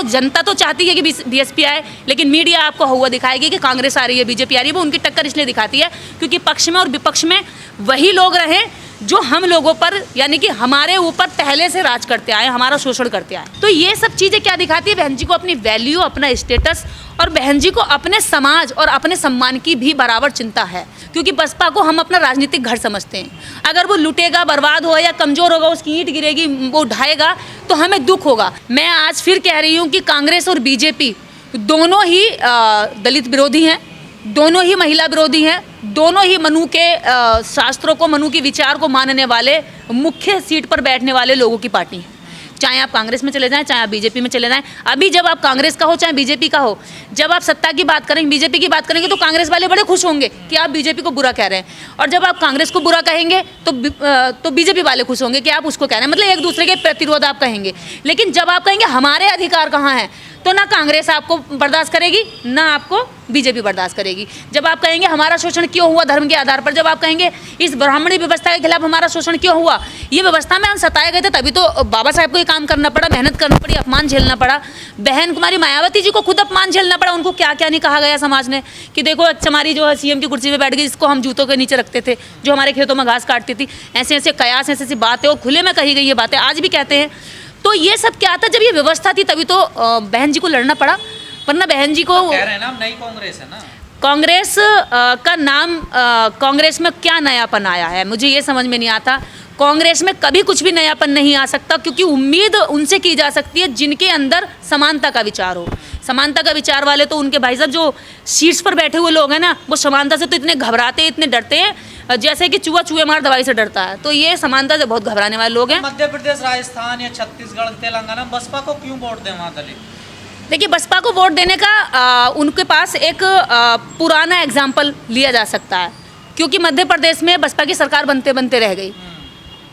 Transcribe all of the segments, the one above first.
जनता तो चाहती है कि बीएसपी आए, लेकिन मीडिया आपको हुआ दिखाएगी कि कांग्रेस आ रही है, बीजेपी आ रही है। वो उनकी टक्कर इसलिए दिखाती है क्योंकि पक्ष में और विपक्ष में वही लोग रहे जो हम लोगों पर, यानी कि हमारे ऊपर पहले से राज करते आए, हमारा शोषण करते आए। तो ये सब चीज़ें क्या दिखाती है, बहन जी को अपनी वैल्यू, अपना स्टेटस, और बहन जी को अपने समाज और अपने सम्मान की भी बराबर चिंता है। क्योंकि बसपा को हम अपना राजनीतिक घर समझते हैं। अगर वो लुटेगा, बर्बाद हो या कमज़ोर होगा, उसकी ईंट गिरेगी, वो ढाएगा तो हमें दुख होगा। मैं आज फिर कह रही हूँ कि कांग्रेस और बीजेपी दोनों ही दलित विरोधी हैं, दोनों ही महिला विरोधी हैं, दोनों ही मनु के शास्त्रों को, मनु के विचार को मानने वाले, मुख्य सीट पर बैठने वाले लोगों की पार्टी है। चाहे आप कांग्रेस में चले जाएं, चाहे आप बीजेपी में चले जाएं। अभी जब आप कांग्रेस का हो चाहे बीजेपी का हो, जब आप सत्ता की बात करेंगे, बीजेपी की बात करेंगे, तो कांग्रेस वाले बड़े खुश होंगे कि आप बीजेपी को बुरा कह रहे हैं, और जब आप कांग्रेस को बुरा कहेंगे तो बीजेपी वाले खुश होंगे कि आप उसको कह रहे हैं। मतलब एक दूसरे के प्रतिरोध आप कहेंगे। लेकिन जब आप कहेंगे हमारे अधिकार कहाँ हैं, तो ना कांग्रेस आपको बर्दाश्त करेगी, ना आपको बीजेपी बर्दाश्त करेगी। जब आप कहेंगे हमारा शोषण क्यों हुआ धर्म के आधार पर, जब आप कहेंगे इस ब्राह्मणी व्यवस्था के खिलाफ हमारा शोषण क्यों हुआ, ये व्यवस्था में हम सताए गए थे, तभी तो बाबा साहब को ये काम करना पड़ा, मेहनत करनी पड़ी, अपमान झेलना पड़ा। बहन कुमारी मायावती जी को खुद अपमान झेलना पड़ा। उनको क्या क्या नहीं कहा गया समाज ने कि देखो चमारी जो है सीएम की कुर्सी पे बैठ गई, जिसको हम जूतों के नीचे रखते थे, जो हमारे खेतों में घास काटती थी। ऐसे ऐसे कयास, ऐसी ऐसी बातें, और खुले में कही गई ये बातें आज भी कहते हैं। तो ये सब क्या था, जब ये व्यवस्था थी तभी तो बहन जी को लड़ना पड़ा, वरना बहन जी को कह रहे हैं ना नई कांग्रेस है ना। कांग्रेस का नाम, कांग्रेस में क्या नयापन आया है मुझे ये समझ में नहीं आता। कांग्रेस में कभी कुछ भी नयापन नहीं आ सकता, क्योंकि उम्मीद उनसे की जा सकती है जिनके अंदर समानता का विचार हो। समानता का विचार वाले तो उनके भाई साहब जो शीर्ष पर बैठे हुए लोग हैं ना, वो समानता से तो इतने घबराते हैं, इतने डरते हैं, जैसे कि चूहा चूहे मार दवाई से डरता है। तो ये समानता से बहुत घबराने वाले लोग हैं। मध्य प्रदेश, राजस्थान या छत्तीसगढ़, तेलंगाना, बसपा को क्यों वोट दें वहाँ दलित? देखिए, बसपा को वोट देने का उनके पास एक पुराना एग्जाम्पल लिया जा सकता है, क्योंकि मध्य प्रदेश में बसपा की सरकार बनते बनते रह गई।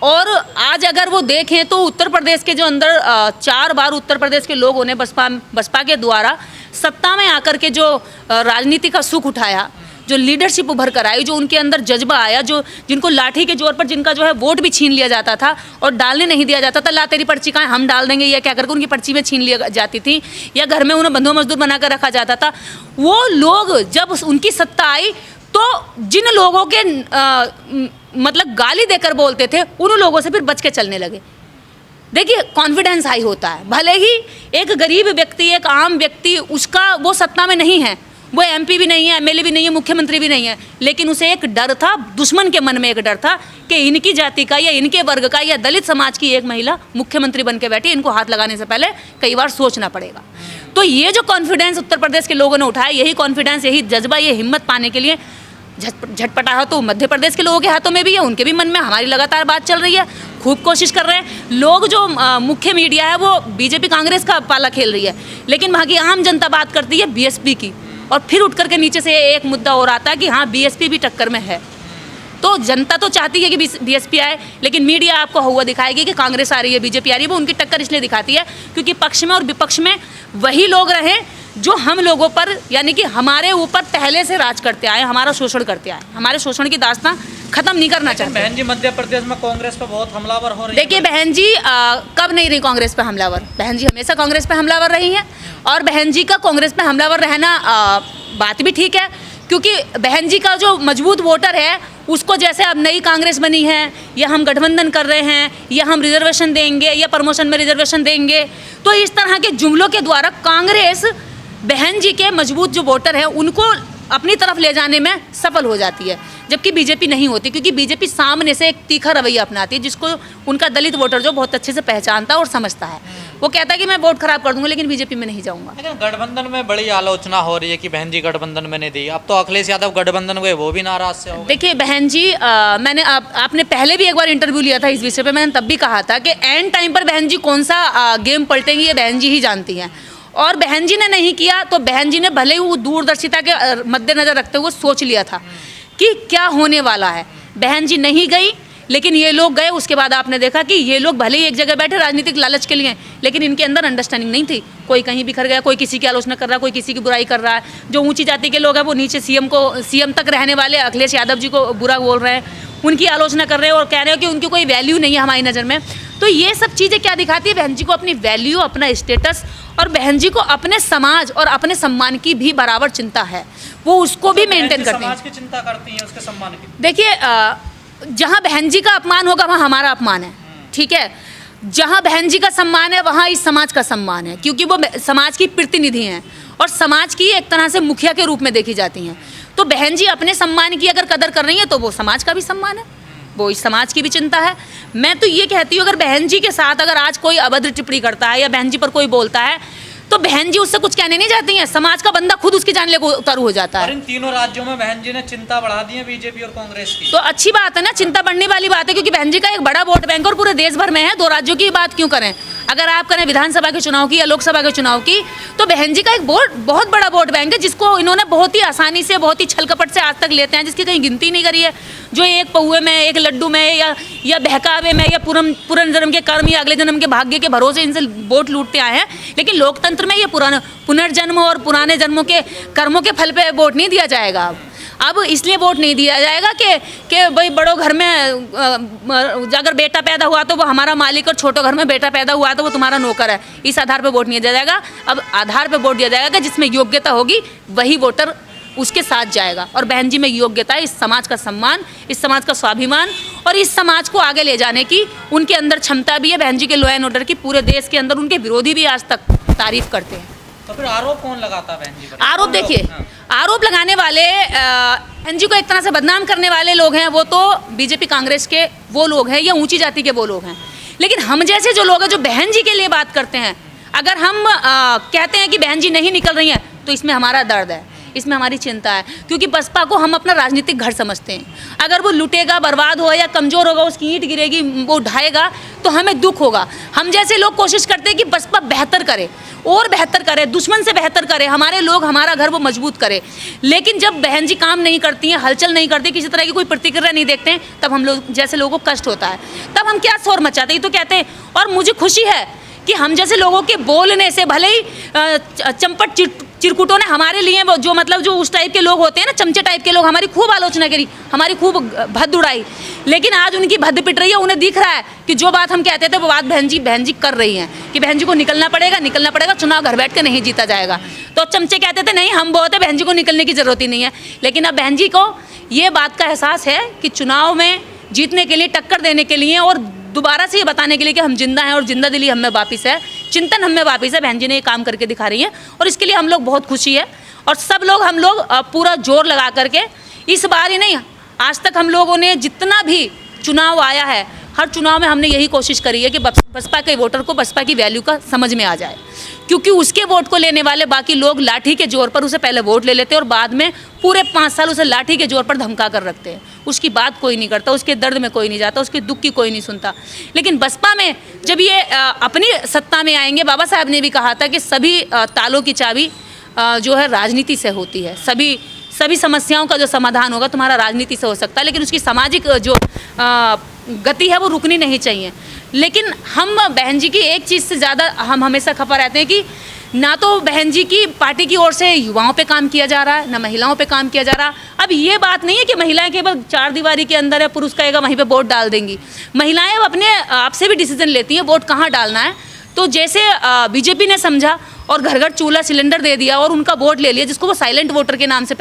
और आज अगर वो देखें तो उत्तर प्रदेश के जो अंदर 4 बार उत्तर प्रदेश के लोगों ने बसपा के द्वारा सत्ता में आकर के जो राजनीति का सुख उठाया, जो लीडरशिप उभर कर आई, जो उनके अंदर जज्बा आया, जो जिनको लाठी के जोर पर जिनका जो है वोट भी छीन लिया जाता था और डालने नहीं दिया जाता था, ला तेरी पर्ची कहाँ हम डाल देंगे या क्या करके उनकी पर्ची में छीन लिया जाती थी, या घर में उन्हें बंधुआ मजदूर बनाकर रखा जाता था। वो लोग जब उनकी सत्ता आई तो जिन लोगों के मतलब गाली देकर बोलते थे, उन लोगों से फिर बच के चलने लगे। देखिए, कॉन्फिडेंस हाई होता है। भले ही एक गरीब व्यक्ति, एक आम व्यक्ति, उसका वो सत्ता में नहीं है, वो एमपी भी नहीं है, एमएलए भी नहीं है, मुख्यमंत्री भी नहीं है, लेकिन उसे एक डर था, दुश्मन के मन में एक डर था कि इनकी जाति का या इनके वर्ग का या दलित समाज की एक महिला मुख्यमंत्री बन के बैठी, इनको हाथ लगाने से पहले कई बार सोचना पड़ेगा। तो ये जो कॉन्फिडेंस उत्तर प्रदेश के लोगों ने उठाया, यही कॉन्फिडेंस, यही जज्बा, ये हिम्मत पाने के लिए झटपटा तो मध्य प्रदेश के लोगों के हाथों में भी है, उनके भी मन में। हमारी लगातार बात चल रही है, खूब कोशिश कर रहे हैं लोग। जो मुख्य मीडिया है वो बीजेपी कांग्रेस का पाला खेल रही है, लेकिन वहाँ की आम जनता बात करती है बीएसपी की, और फिर उठ करके नीचे से एक मुद्दा और आता है कि हाँ बीएसपी भी टक्कर में है। तो जनता तो चाहती है कि बीएसपी आए, लेकिन मीडिया आपको हुआ दिखाएगी कि कांग्रेस आ रही है, बीजेपी आ रही है। वो उनकी टक्कर इसलिए दिखाती है क्योंकि पक्ष में और विपक्ष में वही लोग रहे जो हम लोगों पर, यानी कि हमारे ऊपर पहले से राज करते आए, हमारा शोषण करते आए, हमारे शोषण की दास्तां खत्म नहीं करना चाहते। बहन जी मध्य प्रदेश में कांग्रेस पर बहुत हमलावर हो रही है। देखिए बहन जी कब नहीं रही कांग्रेस पे हमलावर, बहन जी हमेशा कांग्रेस पे हमलावर रही हैं, और बहन जी का कांग्रेस पे हमलावर रहना बात भी ठीक है, क्योंकि बहन जी का जो मजबूत वोटर है उसको, जैसे अब नई कांग्रेस बनी है, या हम गठबंधन कर रहे हैं, या हम रिजर्वेशन देंगे, या प्रमोशन में रिजर्वेशन देंगे, तो इस तरह के जुमलों के द्वारा कांग्रेस बहन जी के मजबूत जो वोटर हैं उनको अपनी तरफ ले जाने में सफल हो जाती है, जबकि बीजेपी नहीं होती, क्योंकि बीजेपी सामने से एक तीखा रवैया अपनाती है, जिसको उनका दलित वोटर जो बहुत अच्छे से पहचानता है और समझता है। वो कहता है कि मैं वोट खराब कर दूंगा, लेकिन बीजेपी में नहीं जाऊंगा। लेकिन गठबंधन में बड़ी आलोचना हो रही है कि बहन जी गठबंधन में नहीं दी, अब तो अखिलेश यादव गठबंधन हुए, वो भी नाराज से हो गए। देखिए बहन जी, मैंने आपने पहले भी एक बार इंटरव्यू लिया था इस विषय पे, मैंने तब भी कहा था कि एंड टाइम पर बहन जी कौन सा गेम पलटेंगी ये बहन जी ही जानती हैं, और बहन जी ने नहीं किया तो बहन जी ने भले ही वो दूरदर्शिता के मद्देनजर रखते हुए सोच लिया था कि क्या होने वाला है। बहन जी नहीं गई, लेकिन ये लोग गए, उसके बाद आपने देखा कि ये लोग भले ही एक जगह बैठे राजनीतिक लालच के लिए, लेकिन इनके अंदर अंडरस्टैंडिंग नहीं थी। कोई कहीं बिखर गया, कोई किसी की आलोचना कर रहा है, कोई किसी की बुराई कर रहा है। जो ऊंची जाति के लोग हैं वो नीचे सीएम तक रहने वाले अखिलेश यादव जी को बुरा बोल रहे हैं, उनकी आलोचना कर रहे हैं और कह रहे हैं कि उनकी कोई वैल्यू नहीं है हमारी नज़र में। तो ये सब चीज़ें क्या दिखाती है? बहन जी को अपनी वैल्यू, अपना स्टेटस, और बहन जी को अपने समाज और अपने सम्मान की भी बराबर चिंता है, वो उसको भी मेंटेन करती हैं। समाज की चिंता करती हैं, उसके सम्मान की। देखिए, जहाँ बहन जी का अपमान होगा वहाँ हमारा अपमान है, ठीक है। जहाँ बहन जी का सम्मान है वहाँ इस समाज का सम्मान है, क्योंकि वो समाज की प्रतिनिधि हैं और समाज की एक तरह से मुखिया के रूप में देखी जाती हैं। तो बहन जी अपने सम्मान की अगर कदर कर रही है तो वो समाज का भी सम्मान है, वो इस समाज की भी चिंता है। मैं तो ये कहती हूँ, अगर बहन जी के साथ अगर आज कोई अभद्र टिप्पणी करता है या बहन जी पर कोई बोलता है तो बहन जी उससे कुछ कहने नहीं जाती हैं, समाज का बंदा खुद उसकी जान लेकर उतारू हो जाता है। और इन तीनों राज्यों में बहन जी ने चिंता बढ़ा दी है बीजेपी और कांग्रेस की। तो अच्छी बात है ना, चिंता बढ़ने वाली बात है, क्योंकि बहन जी का एक बड़ा वोट बैंक और पूरे देश भर में है। 2 राज्यों की बात क्यों करें, अगर आप करें विधानसभा के चुनाव की या लोकसभा के चुनाव की, तो बहन जी का एक बहुत बड़ा वोट बैंक है, जिसको इन्होंने बहुत ही आसानी से, बहुत ही छल कपट से आज तक लेते हैं, जिसकी कहीं गिनती नहीं करी है। जो एक पौए में, एक लड्डू में या बहकावे में या पुनर्जन्म के कर्म या अगले जन्म के भाग्य के भरोसे इनसे वोट लूटते आए हैं। लेकिन लोकतंत्र में ये पुनर्जन्म और पुराने जन्मों के कर्मों के फल पे वोट नहीं दिया जाएगा। अब इसलिए वोट नहीं दिया जाएगा कि भाई बड़ों घर में अगर बेटा पैदा हुआ तो वो हमारा मालिक, और छोटो घर में बेटा पैदा हुआ तो वो तुम्हारा नौकर है। इस आधार पे वोट नहीं दिया जाएगा। अब आधार पे वोट दिया जाएगा कि जिसमें योग्यता होगी वही वोटर उसके साथ जाएगा। और बहन जी में योग्यता है, इस समाज का सम्मान, इस समाज का स्वाभिमान और इस समाज को आगे ले जाने की उनके अंदर क्षमता भी है। बहन जी के लॉ एंड ऑर्डर की पूरे देश के अंदर उनके विरोधी भी आज तक तारीफ करते हैं। तो फिर आरोप कौन लगाता है बहन जी पर? आरोप देखिए, आरोप लगाने वाले, बहन जी को एक तरह से बदनाम करने वाले लोग हैं, वो तो बीजेपी कांग्रेस के वो लोग हैं या ऊंची जाति के वो लोग हैं। लेकिन हम जैसे जो लोग हैं जो बहन जी के लिए बात करते हैं, अगर हम कहते हैं कि बहन जी नहीं निकल रही हैं, तो इसमें हमारा दर्द है, इसमें हमारी चिंता है, क्योंकि बसपा को हम अपना राजनीतिक घर समझते हैं। अगर वो लुटेगा, बर्बाद हो या कमज़ोर होगा, उसकी ईंट गिरेगी, वो ढाएगा तो हमें दुख होगा। हम जैसे लोग कोशिश करते हैं कि बसपा बेहतर करे और बेहतर करे, दुश्मन से बेहतर करे, हमारे लोग, हमारा घर वो मजबूत करे। लेकिन जब बहन जी काम नहीं करती हैं, हलचल नहीं करती, किसी तरह की कोई प्रतिक्रिया नहीं देखते हैं, तब हम लोग जैसे लोगों को कष्ट होता है। तब हम क्या शोर मचाते हैं, तो कहते हैं। और मुझे खुशी है कि हम जैसे लोगों के बोलने से, भले ही चंपट चिरकुटों ने हमारे लिए, जो मतलब जो उस टाइप के लोग होते हैं ना, चमचे टाइप के लोग, हमारी खूब आलोचना करी, हमारी खूब भद्द उड़ाई, लेकिन आज उनकी भद्द पिट रही है। उन्हें दिख रहा है कि जो बात हम कहते थे वो बात बहन जी कर रही हैं, कि बहन जी को निकलना पड़ेगा, चुनाव घर बैठ के नहीं जीता जाएगा। तो चमचे कहते थे नहीं हम बहुत है, बहन जी को निकलने की ज़रूरत ही नहीं है। लेकिन अब बहन जी को ये बात का एहसास है कि चुनाव में जीतने के लिए, टक्कर देने के लिए और दोबारा से ये बताने के लिए कि हम जिंदा हैं और जिंदा दिली हम में वापिस है, चिंतन हम में वापिस है, बहन जी ने ये काम करके दिखा रही हैं और इसके लिए हम लोग बहुत खुशी है। और सब लोग, हम लोग पूरा जोर लगा करके, इस बार ही नहीं, आज तक हम लोगों ने जितना भी चुनाव आया है, हर चुनाव में हमने यही कोशिश करी है कि बसपा के वोटर को बसपा की वैल्यू का समझ में आ जाए, क्योंकि उसके वोट को लेने वाले बाकी लोग लाठी के जोर पर उसे पहले वोट ले लेते हैं और बाद में पूरे 5 साल उसे लाठी के जोर पर धमका कर रखते हैं। उसकी बात कोई नहीं करता, उसके दर्द में कोई नहीं जाता, उसके दुख की कोई नहीं सुनता। लेकिन बसपा में जब ये अपनी सत्ता में आएंगे, बाबा साहब ने भी कहा था कि सभी तालों की चाबी जो है राजनीति से होती है, सभी समस्याओं का जो समाधान होगा तुम्हारा राजनीति से हो सकता है, लेकिन उसकी सामाजिक जो गति है वो रुकनी नहीं चाहिए। लेकिन हम बहन जी की एक चीज़ से ज़्यादा हम हमेशा खफा रहते हैं कि ना तो बहन जी की पार्टी की ओर से युवाओं पे काम किया जा रहा है, ना महिलाओं पे काम किया जा रहा। अब ये बात नहीं है कि महिलाएं केवल 4 दीवारी के अंदर है, पुरुष कहेगा वहीं पे वोट डाल देंगी। महिलाएं अब अपने आप से भी डिसीजन लेती हैं वोट कहाँ डालना है। तो जैसे बीजेपी ने समझा और घर घर चूल्हा सिलेंडर दे दिया और उनका वोट ले लिया, जिसको वो साइलेंट वोटर के नाम से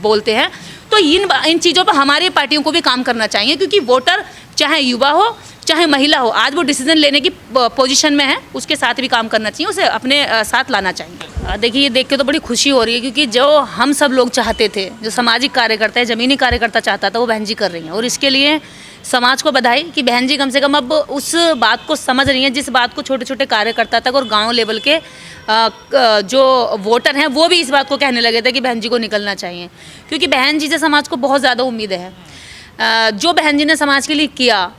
बोलते हैं, तो इन चीज़ों पर हमारी पार्टियों को भी काम करना चाहिए, क्योंकि वोटर चाहे युवा हो चाहे महिला हो, आज वो डिसीजन लेने की पोजीशन में है, उसके साथ भी काम करना चाहिए, उसे अपने साथ लाना चाहिए। देखिए, ये देख के तो बड़ी खुशी हो रही है, क्योंकि जो हम सब लोग चाहते थे, जो सामाजिक कार्यकर्ता है, ज़मीनी कार्यकर्ता चाहता था, वो बहन जी कर रही हैं। और इसके लिए समाज को बधाई कि बहन जी कम से कम अब उस बात को समझ रही हैं, जिस बात को छोटे छोटे कार्यकर्ता तक और गाँव लेवल के जो वोटर हैं वो भी इस बात को कहने लगे थे कि बहन जी को निकलना चाहिए। क्योंकि बहन जी से समाज को बहुत ज़्यादा उम्मीदें हैं। जो बहन जी ने समाज के लिए किया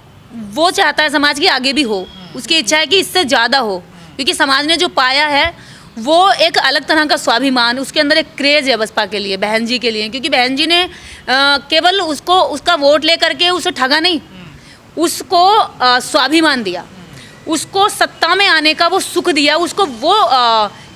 वो चाहता है समाज की आगे भी हो, उसकी इच्छा है कि इससे ज़्यादा हो, क्योंकि समाज ने जो पाया है वो एक अलग तरह का स्वाभिमान, उसके अंदर एक क्रेज़ है बसपा के लिए, बहन जी के लिए। क्योंकि बहन जी ने केवल उसका वोट ले करके उसे ठगा नहीं, उसको स्वाभिमान दिया, उसको सत्ता में आने का वो सुख दिया, उसको वो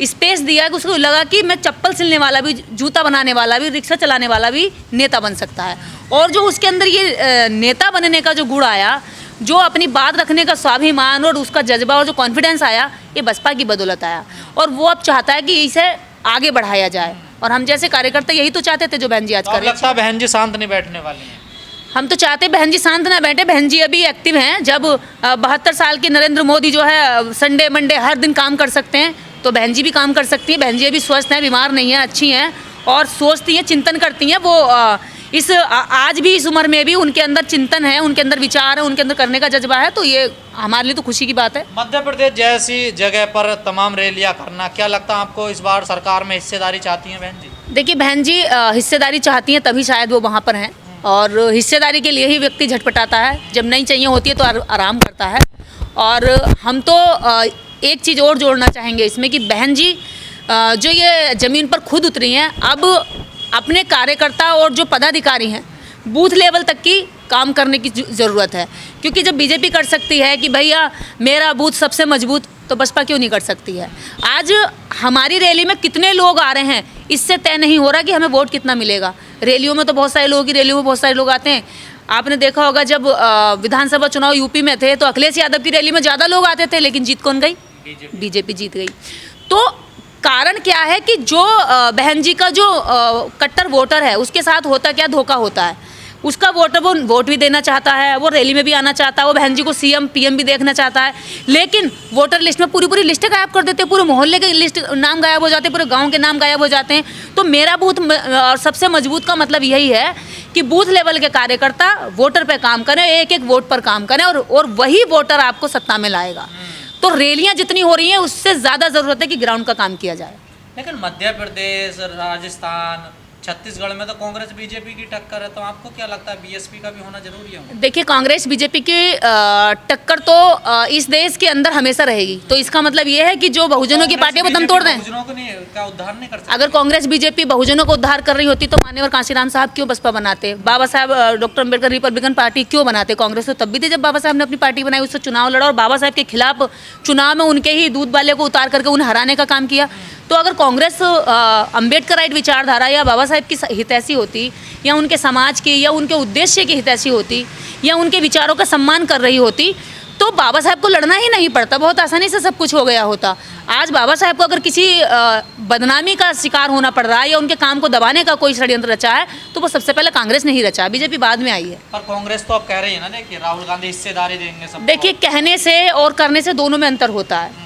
स्पेस दिया कि उसको लगा कि मैं चप्पल सिलने वाला भी, जूता बनाने वाला भी, रिक्शा चलाने वाला भी नेता बन सकता है। और जो उसके अंदर ये नेता बनने का जो गुण आया, जो अपनी बात रखने का स्वाभिमान और उसका जज्बा और जो कॉन्फिडेंस आया, ये बसपा की बदौलत आया। और वो अब चाहता है कि इसे आगे बढ़ाया जाए, और हम जैसे कार्यकर्ता यही तो चाहते थे जो बहन जी आज कर रहे हैं। लगता है बहन जी शांत नहीं बैठने वाली हैं। हम तो चाहते बहन जी शांत ना बैठे, बहन जी अभी एक्टिव हैं। जब 72 साल के नरेंद्र मोदी जो है संडे मंडे हर दिन काम कर सकते हैं, तो बहन जी भी काम कर सकती हैं। बहन जी अभी स्वस्थ हैं, बीमार नहीं हैं, अच्छी हैं और सोचती हैं, चिंतन करती हैं। वो आज भी इस उम्र में भी उनके अंदर चिंतन है, उनके अंदर विचार है, उनके अंदर करने का जज्बा है, तो ये हमारे लिए तो खुशी की बात है। मध्य प्रदेश जैसी जगह पर तमाम रैलियां करना, क्या लगता है आपको इस बार सरकार में हिस्सेदारी चाहती हैं बहन जी? देखिए बहन जी हिस्सेदारी चाहती हैं तभी शायद वो वहाँ पर हैं, और हिस्सेदारी के लिए ही व्यक्ति झटपटाता है। जब नहीं चाहिए होती है तो आराम करता है। और हम तो एक चीज़ और जोड़ना चाहेंगे इसमें कि बहन जी जो ये ज़मीन पर खुद उतरी हैं, अब अपने कार्यकर्ता और जो पदाधिकारी हैं बूथ लेवल तक की काम करने की ज़रूरत है। क्योंकि जब बीजेपी कर सकती है कि भैया मेरा बूथ सबसे मजबूत, तो बसपा क्यों नहीं कर सकती है? आज हमारी रैली में कितने लोग आ रहे हैं इससे तय नहीं हो रहा कि हमें वोट कितना मिलेगा। रैलियों में तो बहुत सारे लोग, रैलियों में बहुत सारे लोग आते हैं। आपने देखा होगा जब विधानसभा चुनाव यूपी में थे तो अखिलेश यादव की रैली में ज़्यादा लोग आते थे, लेकिन जीत कौन गई? बीजेपी जीत गई। तो कारण क्या है कि जो बहन जी का जो कट्टर वोटर है उसके साथ होता क्या धोखा होता है। उसका वोटर वो वोट भी देना चाहता है, वो रैली में भी आना चाहता है, वो बहन जी को सीएम पीएम भी देखना चाहता है, लेकिन वोटर लिस्ट में पूरी लिस्ट गायब कर देते हैं, पूरे मोहल्ले के लिस्ट नाम गायब हो जाते हैं, पूरे गांव के नाम गायब हो जाते हैं। तो मेरा बूथ सबसे मजबूत का मतलब यही है कि बूथ लेवल के कार्यकर्ता वोटर पर काम करें, एक एक वोट पर काम करें, और वही वोटर आपको सत्ता में लाएगा। तो रैलियाँ जितनी हो रही हैं उससे ज़्यादा ज़रूरत है कि ग्राउंड का काम किया जाए। लेकिन मध्य प्रदेश, राजस्थान, छत्तीसगढ़ में तो कांग्रेस बीजेपी की टक्कर है, तो आपको क्या लगता है बीएसपी का भी होना जरूरी है? देखिए कांग्रेस बीजेपी की टक्कर तो इस देश के अंदर हमेशा रहेगी। तो इसका मतलब ये है कि जो बहुजनों की पार्टी वो दम तोड़ दें। बहुजनों को नहीं क्या उद्धार नहीं कर सकते? अगर कांग्रेस बीजेपी बहुजनों को उद्धार कर रही होती तो मान्यवर कांशीराम साहब क्यों बसपा बनाते? बाबा साहब डॉक्टर अम्बेडकर रिपब्लिकन पार्टी क्यों बनाते? कांग्रेस तो तब भी थी जब बाबा साहब ने अपनी पार्टी बनाई, उससे चुनाव लड़ा और बाबा साहब के खिलाफ चुनाव में उनके ही दूध वाले को उतार करके उन्हें हराने का काम किया। तो अगर कांग्रेस अम्बेडकराइट विचारधारा या बाबा साहब की हितैषी होती, या उनके समाज की या उनके उद्देश्य की हितैषी होती, या उनके विचारों का सम्मान कर रही होती, तो बाबा साहब को लड़ना ही नहीं पड़ता, बहुत आसानी से सब कुछ हो गया होता। आज बाबा साहब को अगर किसी बदनामी का शिकार होना पड़ रहा है या उनके काम को दबाने का कोई षड्यंत्र रचा है, तो वो सबसे पहले कांग्रेस ने ही रचा, बीजेपी बाद में आई है। पर कांग्रेस तो अब कह रही है ना, देखिए राहुल गांधी हिस्सेदारी देंगे सब। देखिए कहने से और करने से दोनों में अंतर होता है।